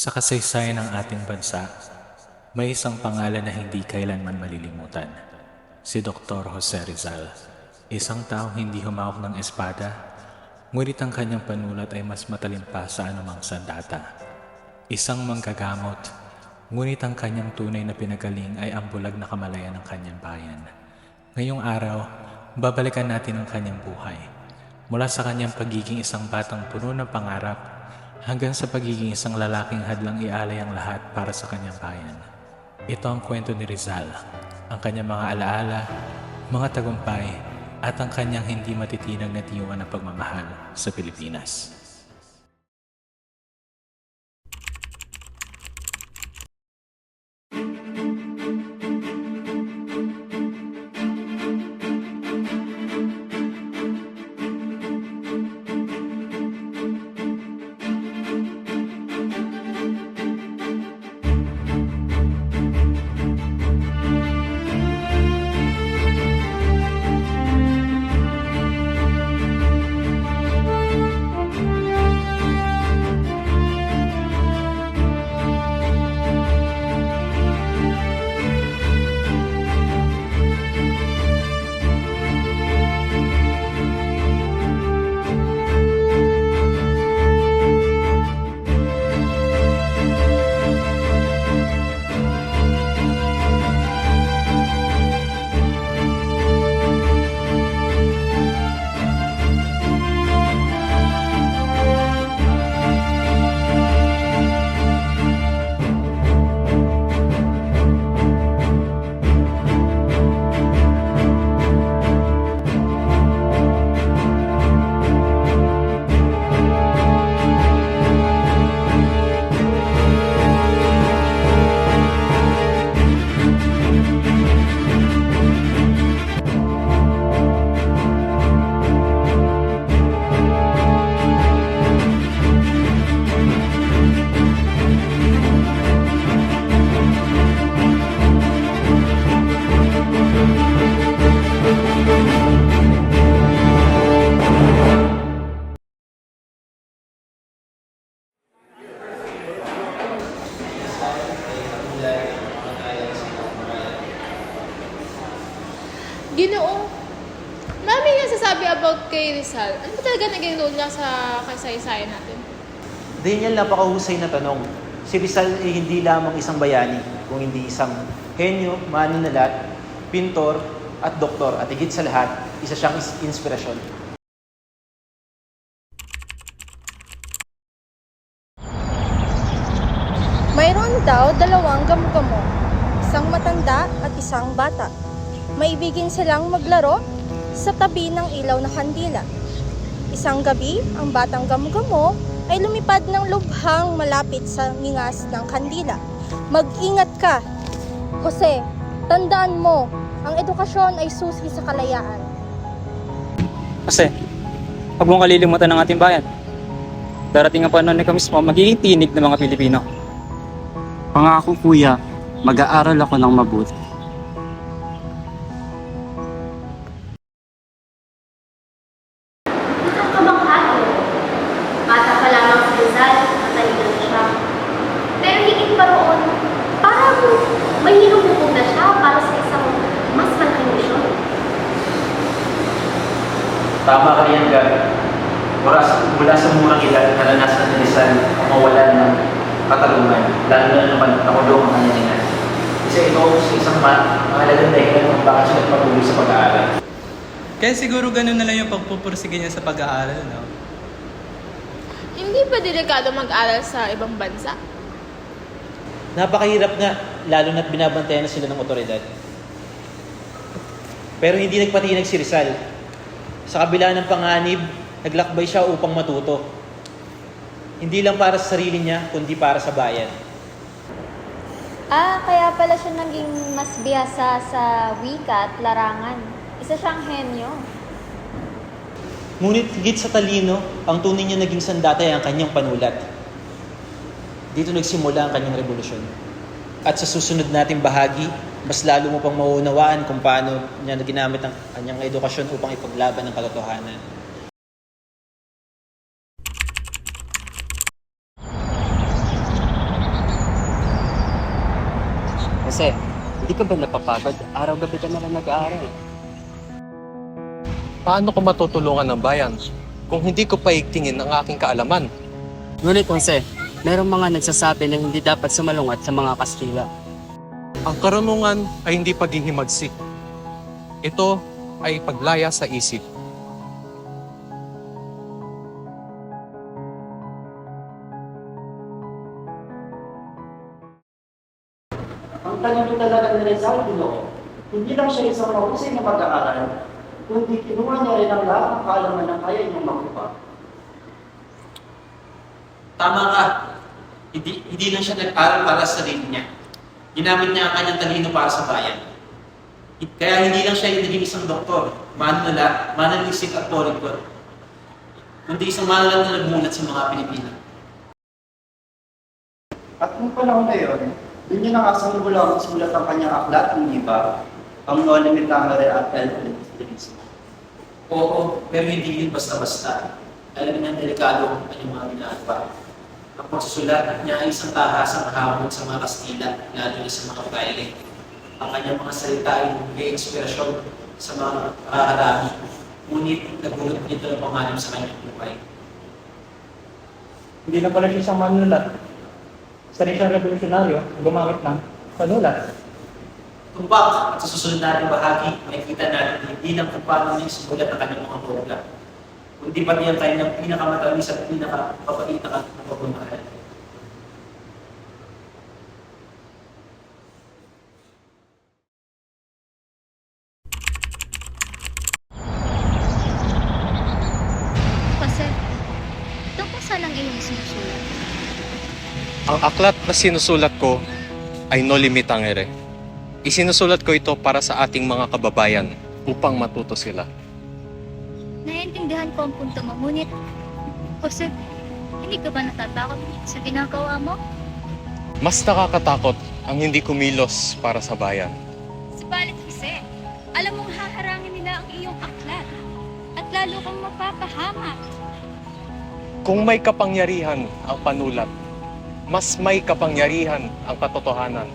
Sa kasaysayan ng ating bansa, may isang pangalan na hindi kailanman malilimutan. Si Dr. Jose Rizal. Isang taong hindi humawak ng espada, ngunit ang kanyang panulat ay mas matalim pa sa anumang sandata. Isang manggagamot, ngunit ang kanyang tunay na pinagaling ay ang bulag na kamalayan ng kanyang bayan. Ngayong araw, babalikan natin ang kanyang buhay. Mula sa kanyang pagiging isang batang puno ng pangarap, hanggang sa pagiging isang lalaking hadlang ialay ang lahat para sa kanyang bayan. Ito ang kwento ni Rizal, ang kanyang mga alaala, mga tagumpay, at ang kanyang hindi matitinag na tiyuan ng pagmamahal sa Pilipinas. Ginoong, marami nga sasabi about kay Rizal. Ano ba talaga naging role niya sa kasaysayan natin? Daniel, napakahusay na tanong. Si Rizal ay hindi lamang isang bayani, kung hindi isang henyo, manunulat, pintor, at doktor. At higit sa lahat, isa siyang inspirasyon. Mayroon daw dalawang gamo-gamo, isang matanda at isang bata. Maibigin silang maglaro sa tabi ng ilaw na kandila. Isang gabi, ang batang gamo-gamo ay lumipad ng lubhang malapit sa ngingas ng kandila. Mag-ingat ka, Jose. Tandaan mo, ang edukasyon ay susi sa kalayaan. Kasi, huwag mong kalilimutan ng ating bayan. Darating ang panahon na ikaw mismo magiging tinig ng mga Pilipino. Pangako kuya, mag-aaral ako ng mabuti. Kamanghato. Bata pa lamang si Rizal, matalino na siya. Pero higit pa roon, parang may hinububog na siya para sa isang mas malaking misyon. Tama ka yan, Gab. Mula sa murang edad, naranasan ni Rizal ang mawalan ng katalungan, lalo na naman nakulong ang kanyang ina. Isa ito sa isang mahalagang dahilan kung bakit siya nagpatuloy sa pag-aaral. Kaya siguro ganun na lang yung pagpupursige niya sa pag-aaral, no? Hindi ba delikado mag-aral sa ibang bansa? Napakahirap nga, lalo na't binabantayan na sila ng otoridad. Pero hindi nagpatinag si Rizal. Sa kabila ng panganib, naglakbay siya upang matuto. Hindi lang para sa sarili niya, kundi para sa bayan. Kaya pala siya naging mas bihasa sa wika at larangan. Isa siyang henyo. Ngunit higit sa talino, ang tunay niya naging sandata ay ang kanyang panulat. Dito nagsimula ang kanyang revolusyon. At sa susunod nating bahagi, mas lalo mo pang mauunawaan kung paano niya ginamit ang kanyang edukasyon upang ipaglaban ang katotohanan. Jose, hindi ka ba napapagod? Araw-gabi ka na lang nag-aaral. Paano ko matutulungan ng bayan kung hindi ko paigtingin ang aking kaalaman? Ngunit Jose, merong mga nagsasabi na hindi dapat sumalungat sa mga Kastila. Ang karunungan ay hindi pagiging himagsik. Ito ay paglaya sa isip. Ang talino talaga ni Rizal, hindi lang siya isang mahusay na mag-aaral, kundi kinuha niya rin ang lahat ng kaalaman na kaya niyang makuha. Tama ka. Hindi lang siya nag-aral para sa sarili niya. Ginamit niya ang kanyang talino para sa bayan. Kaya hindi lang siya yung naging isang doktor, mananalisik at polikot, kundi isang manulat na nagmulat sa mga Pilipino. At nung panahon na yun, doon niya nakasangulang sulat ang kanyang aklat ng iba, ang Noli Me Tangere at El Filipinismo. Oo, pero hindi yun basta-basta. Alam niya delikado ang kanyang mga ginagawa. Ang pagsusulat niya ay isang tahasang hamon sa mga Kastila, lalo na sa mga fraile. Ang kanyang mga salita ay may inspirasyon sa mga nakakarami. Ngunit nagulot nito ng panganib sa kanyang buhay. Hindi na pala siya isang manulat. Isa rin siyang revolusyonaryo, gumamit ng panulat. Tumbak at sa susunod natin bahagi, makikita natin hindi lang kung paano niya sumulat ang kanyang mga program, kundi pati ang kanyang pinakamatalis at pinakapapait na pagmamahal. Kasi, tungkol saan ang iyong sinusulat? Ang aklat na sinusulat ko ay Noli Me Tangere. Isinusulat ko ito para sa ating mga kababayan upang matuto sila. Naiintindihan ko ang punto mo, ngunit, Jose, hindi ka ba natatakot sa ginagawa mo? Mas nakakatakot ang hindi kumilos para sa bayan. Subalit, Jose, alam mong haharangin nila ang iyong aklat at lalo kang mapapahamak. Kung may kapangyarihan ang panulat, mas may kapangyarihan ang katotohanan.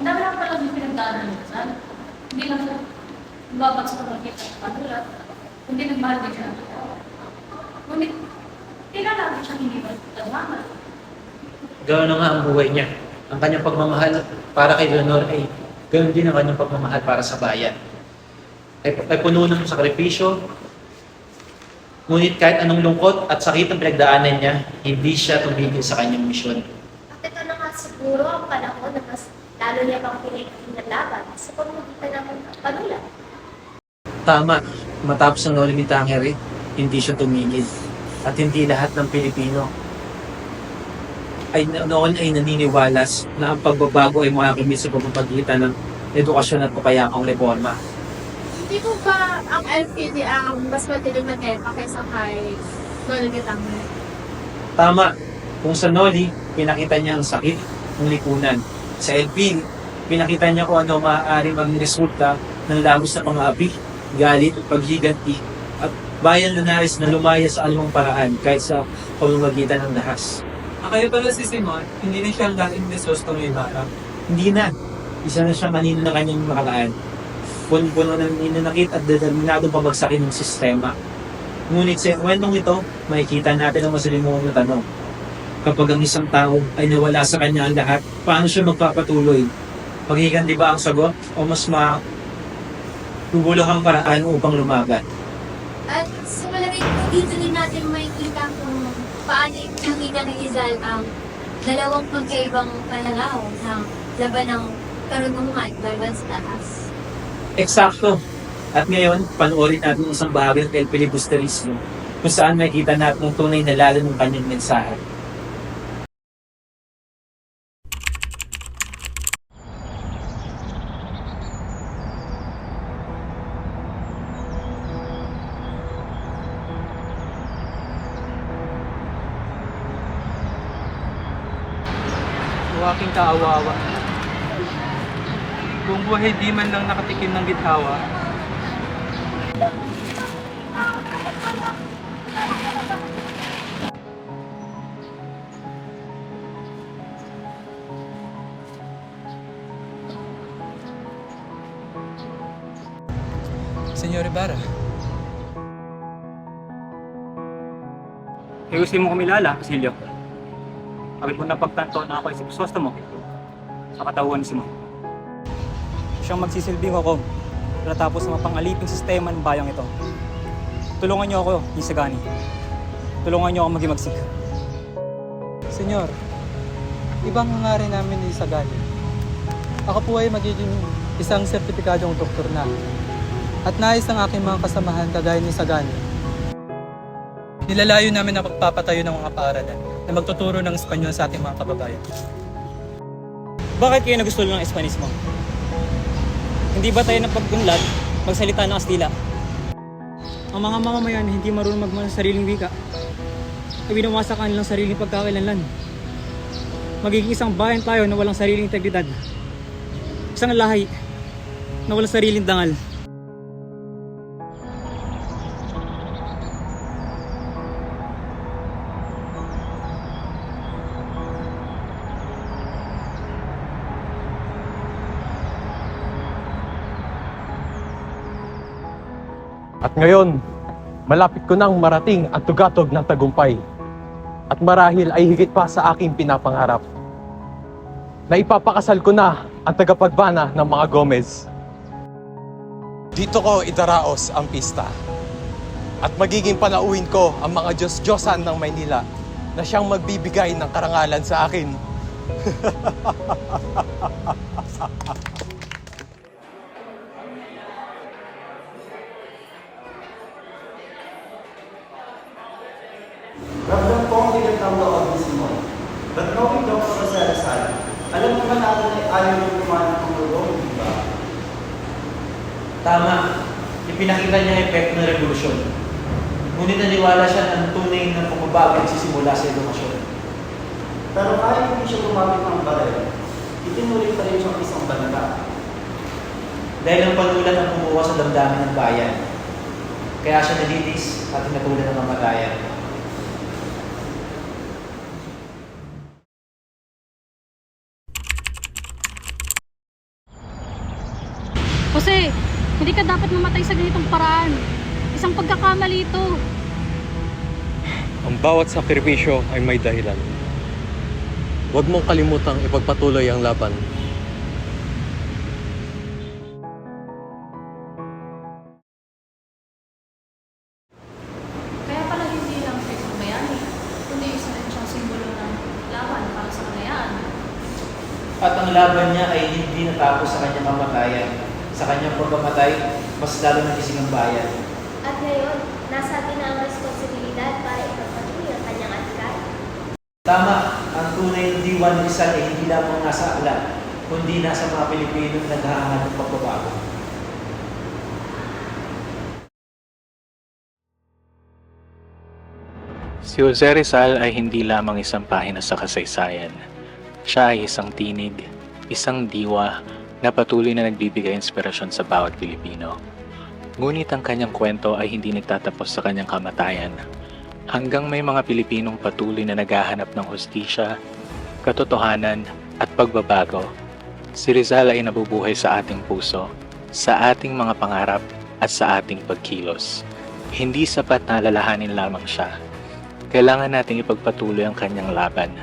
Ang dami lang pala yung pinagdaanan ng Rizal. Hindi lang siya lumabag sa pagkakita ng panulat, kundi nagmahal din siya ng tao. Ngunit, tila lang siya hindi magtagmamal. Ganoon na nga ang buhay niya. Ang kanyang pagmamahal para kay Leonor ay ganoon din ang kanyang pagmamahal para sa bayan. Ay puno ng sakripisyo. Ngunit kahit anong lungkot at sakit ang pinagdaanan niya, hindi siya tumigil sa kanyang misyon. At ito na nga siguro ang panahon na mas lalo niya pang pinaglaban sa pamamagitan ng panulat. Tama, matapos ang Noli Me Tangere, hindi siya tumigil. At hindi lahat ng Pilipino ay noon ay naniniwalas na ang pagbabago ay makakimit sa pamamagitan ng edukasyon at kapayapang reforma. Hindi po ba ang LPD ang mas matiling na tema kaysa kay Noli Me Tangere? Tama, kung sa Noli, pinakita niya ang sakit ng lipunan. Sa LP, pinakita niya kung ano maaaring maging resulta ng labos na pang-aapi, galit at paghiganti, at bayan lunaris na lumaya sa anumang paraan kahit sa pamamagitan ng dahas. Kaya pala si Simon, hindi na siya ang dating Desosto ng Ibarra. Hindi na. Isa na siya manino na kanyang nakaraan. Puno ng inanakit at determinado pabagsakin ng sistema. Ngunit sa kwentong ito, makikita natin ang masalimuhang na tanong. Kapag ang isang tao ay nawala sa kanya ang lahat, paano siya magpapatuloy? Paghiganti ba ang sagot o mas lubuluhang paraan upang lumaban? At sa malagay ko, dito din natin makikita kung paano nakita ni Rizal ang dalawang magkaibang pananaw ng laban ng karunungan laban sa taas. Eksakto. At ngayon, panoorin natin ang isang bahagi ng El Filibusterismo kung saan makikita natin ang tunay na lalan ng kanyang mensahe. O aking kaawawa. Kung buhay di man lang nakatikim ng githawa, Ibarra. Ayusin mo kumilala, Basilio. Agad mo napagtanto na ako ay si Crisostomo sa katauhan mo. Siyang magsisilbing ako natapos sa mapangaliping sistema ng bayang ito. Tulungan niyo ako, Isagani. Tulungan niyo ako magimagsik. Senyor, ibang hangarin namin ni Isagani. Ako po ay magiging isang sertipikadong doktor na. At nais ng aking mga kasamahan kagaya ni Isagani. Nilalayo namin na pagpapatayo ng mga paaralan na magtuturo ng Espanyol sa ating mga kababayan. Bakit kayo nagustulo ng Espanismo? Hindi ba tayo napag-unlad magsalita ng Kastila? Ang mga mamamayan hindi marunong magmahal sa sariling wika ay binawasa ka nilang sariling pagkakakilanlan. Magiging isang bayan tayo na walang sariling integridad. Isang lahi na walang sariling dangal. At ngayon, malapit ko nang marating ang tugatog ng tagumpay. At marahil ay higit pa sa aking pinapangarap. Na ipapakasal ko na ang tagapagbana ng mga Gomez. Dito ko idaraos ang pista. At magiging panauhin ko ang mga Diyos-Diyosan ng Maynila na siyang magbibigay ng karangalan sa akin. Ramdam ko ang bigat ng loob ni Simon. But knowing Dr. Jose Rizal, alam naman natin ay ayaw yung kumain ng tulong, di ba? Tama. Ipinakita niya ang epekto ng revolusyon. Ngunit naniwala siya ng tunay na pagbabago nagsisimula sa edukasyon. Pero kahit hindi siya gumamit ng barel, itinuloy pa rin siyang isang banda. Dahil ang panulat ang kumuha sa damdamin ng bayan. Kaya siya nalitis at tinatulan ng kamatayan. Jose, hindi ka dapat mamatay sa ganitong paraan. Isang pagkakamali ito. Ang bawat sakripisyo ay may dahilan. Huwag mong kalimutang ipagpatuloy ang laban. Kaya pala hindi lang siya isang bayani, kundi isa rin siyang simbolo ng laban para sa kanayaan. At ang laban niya ay hindi natapos sa kanyang kamatayan. Sa kanyang pagkamatay, mas lalo nagising ang bayan. At ngayon, nasa atin na ang responsibilidad para ipagpatuloy ang kanyang adhikar. Tama, ang tunay ng diwan ni Rizal ay hindi lamang nasa aklat, kundi nasa mga Pilipinong naghahanap ng pagbabago. Si Jose Rizal ay hindi lamang isang pahina sa kasaysayan. Siya ay isang tinig, isang diwa na patuloy na nagbibigay inspirasyon sa bawat Pilipino. Ngunit ang kanyang kwento ay hindi nagtatapos sa kanyang kamatayan. Hanggang may mga Pilipinong patuloy na naghahanap ng hustisya, katotohanan at pagbabago, si Rizal ay nabubuhay sa ating puso, sa ating mga pangarap at sa ating pagkilos. Hindi sapat na alalahanin lamang siya. Kailangan nating ipagpatuloy ang kanyang laban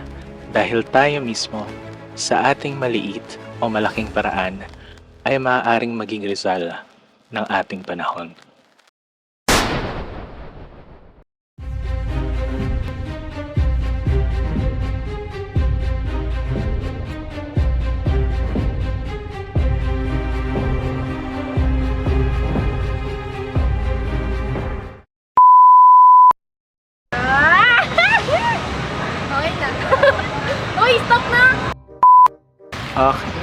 dahil tayo mismo sa ating maliit o malaking paraan ay maaaring maging Rizal ng ating panahon. Okay na. Uy, stop na! Okay.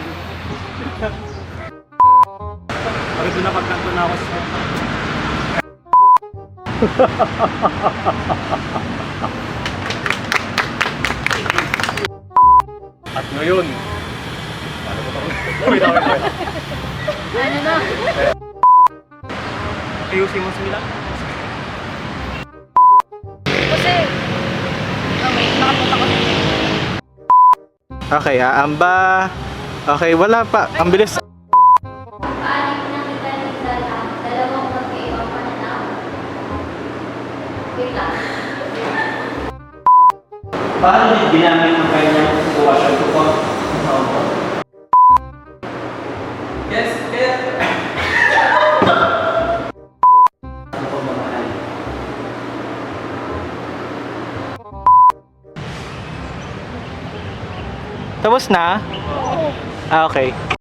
Agad mo napagtanto na ako sa... At ngayon, Ano na? Ayusin mo sila. Jose! Okay, nakapunta ko. Okay, aamba. Okay, wala pa. Ang bilis. Paano pinakita ni Rizal ang dalawang magkaiba Wait lang. Paano din ginamit ang kanyang sitwasyon ko po? Yes, yes. Ano po mamahal? Tapos na? Ah, okay.